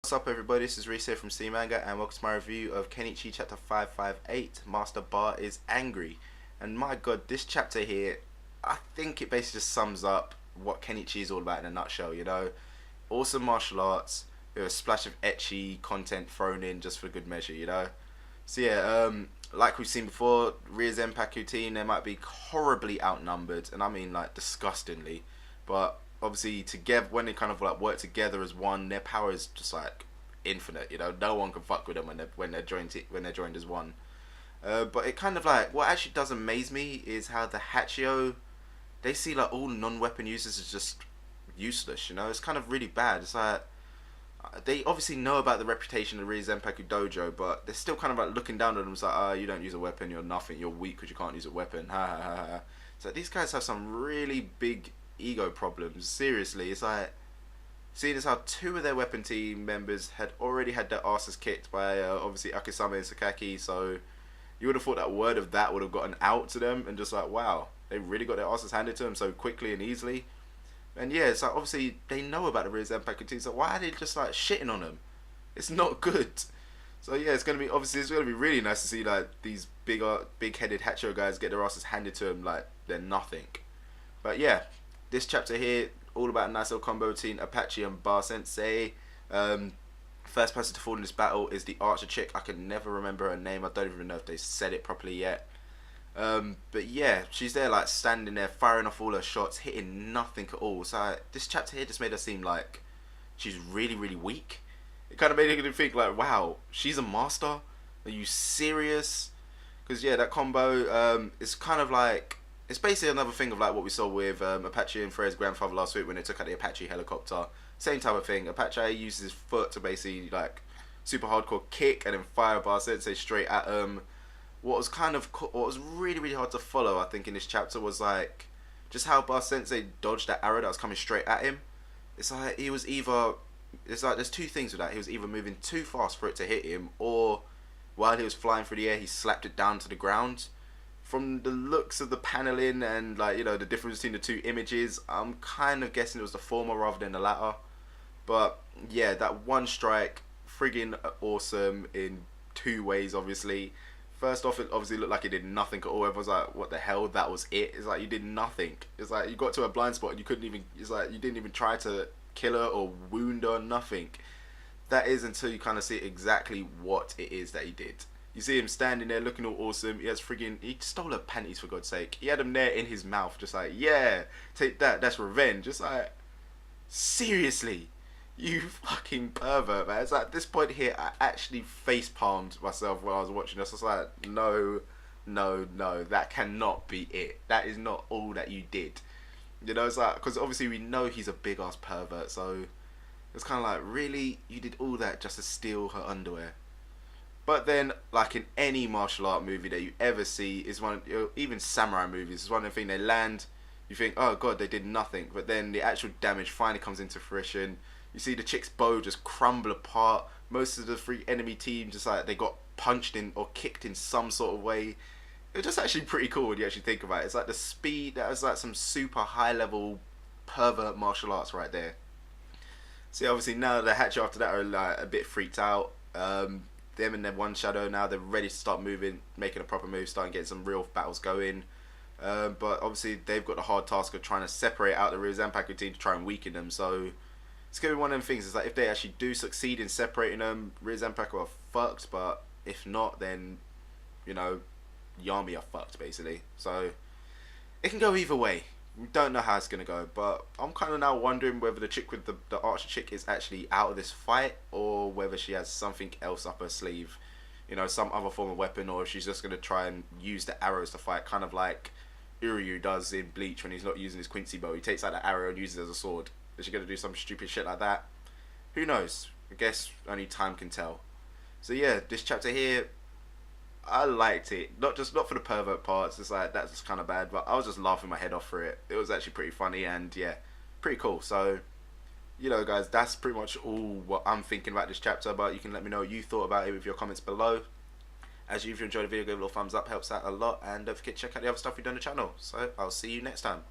What's up everybody, this is Reese here from C Manga and welcome to my review of Kenichi chapter 558, Master Bar is Angry. And my god, this chapter here, I think it basically just sums up what Kenichi is all about in a nutshell, you know. Awesome martial arts, with a splash of ecchi content thrown in just for good measure, you know. So yeah, like we've seen before, Rhea Zenpaku team, they might be horribly outnumbered, and I mean like disgustingly, but obviously together, when they kind of like work together as one, their power is just like infinite, you know. No one can fuck with them when they're joined as one. But it kind of like, what actually does amaze me is how the Hachio, they see like all non-weapon users as just useless, you know. It's kind of really bad. It's like, they obviously know about the reputation of the Rhea Zenpaku dojo, but they're still kind of like looking down on them. It's like, oh, you don't use a weapon, you're nothing, you're weak because you can't use a weapon, ha ha ha ha. So these guys have some really big ego problems. Seriously, it's like, seeing as how two of their weapon team members had already had their asses kicked by obviously Akisame and Sakaki, so you would have thought that word of that would have gotten out to them, and just like, wow, they really got their asses handed to them so quickly and easily. And yeah, it's like, obviously they know about the Rhea Zenpaku team, so why are they just like shitting on them? It's not good. So yeah, it's gonna be, obviously it's gonna be really nice to see like these big-headed Hacho guys get their asses handed to them like they're nothing. But yeah, this chapter here, all about a nice little combo between Apache and Bar Sensei. First person to fall in this battle is the archer chick. I can never remember her name. I don't even know if they said it properly yet. But yeah, she's there like standing there firing off all her shots, hitting nothing at all. So this chapter here just made her seem like she's really, really weak. It kind of made me think like, wow, she's a master? Are you serious? Because yeah, that combo is kind of like, it's basically another thing of like what we saw with Apache and Freya's grandfather last week when they took out the Apache helicopter. Same type of thing. Apache uses his foot to basically like super hardcore kick and then fire Bar Sensei straight at him. What was really, really hard to follow, I think, in this chapter was like just how Bar Sensei dodged that arrow that was coming straight at him. It's like he was either, it's like there's two things with that. He was either moving too fast for it to hit him, or while he was flying through the air, he slapped it down to the ground. From the looks of the paneling and like, you know, the difference between the two images, I'm kind of guessing it was the former rather than the latter. But yeah, that one strike, friggin' awesome in two ways, obviously. First off, it obviously looked like it did nothing at all. Everyone's like, what the hell, that was it? It's like, you did nothing. It's like, you got to a blind spot and you couldn't even, it's like, you didn't even try to kill her or wound her, nothing. That is until you kind of see exactly what it is that he did. You see him standing there looking all awesome. He has friggin', he stole her panties for God's sake. He had them there in his mouth, just like, yeah, take that, that's revenge. Just like, seriously, you fucking pervert, man. It's like, at this point here, I actually face palmed myself while I was watching this. I was like, no, no, no, that cannot be it. That is not all that you did. You know, it's like, because obviously we know he's a big ass pervert, so it's kind of like, really, you did all that just to steal her underwear? But then, like in any martial art movie that you ever see, is one, even samurai movies, is one of the things they land, you think, oh god, they did nothing, but then the actual damage finally comes into fruition. You see the chick's bow just crumble apart. Most of the three enemy team just like, they got punched in or kicked in some sort of way. It was just actually pretty cool when you actually think about it. It's like the speed, that was like some super high level pervert martial arts right there. See, obviously now the Hacho after that are like a bit freaked out. Them and their one shadow now, they're ready to start moving, making a proper move, starting getting some real battles going. But obviously they've got the hard task of trying to separate out the Rhea Zenpaku team to try and weaken them. So it's going to be one of them things. It's like, if they actually do succeed in separating them, Rhea Zenpaku are fucked. But if not, then, you know, Yami are fucked basically. So it can go either way. We don't know how it's going to go, but I'm kind of now wondering whether the chick with the archer chick is actually out of this fight, or whether she has something else up her sleeve, you know, some other form of weapon, or if she's just going to try and use the arrows to fight, kind of like Uryu does in Bleach when he's not using his Quincy bow. He takes out the arrow and uses it as a sword. Is she going to do some stupid shit like that? Who knows? I guess only time can tell. So yeah, this chapter here, I liked it. Not for the pervert parts, it's like, that's just kind of bad, but I was just laughing my head off for it. It was actually pretty funny and yeah, pretty cool. So, you know guys, that's pretty much all what I'm thinking about this chapter, but you can let me know what you thought about it with your comments below. As you, if you enjoyed the video, give it a little thumbs up, helps out a lot, and don't forget to check out the other stuff we've done on the channel. So, I'll see you next time.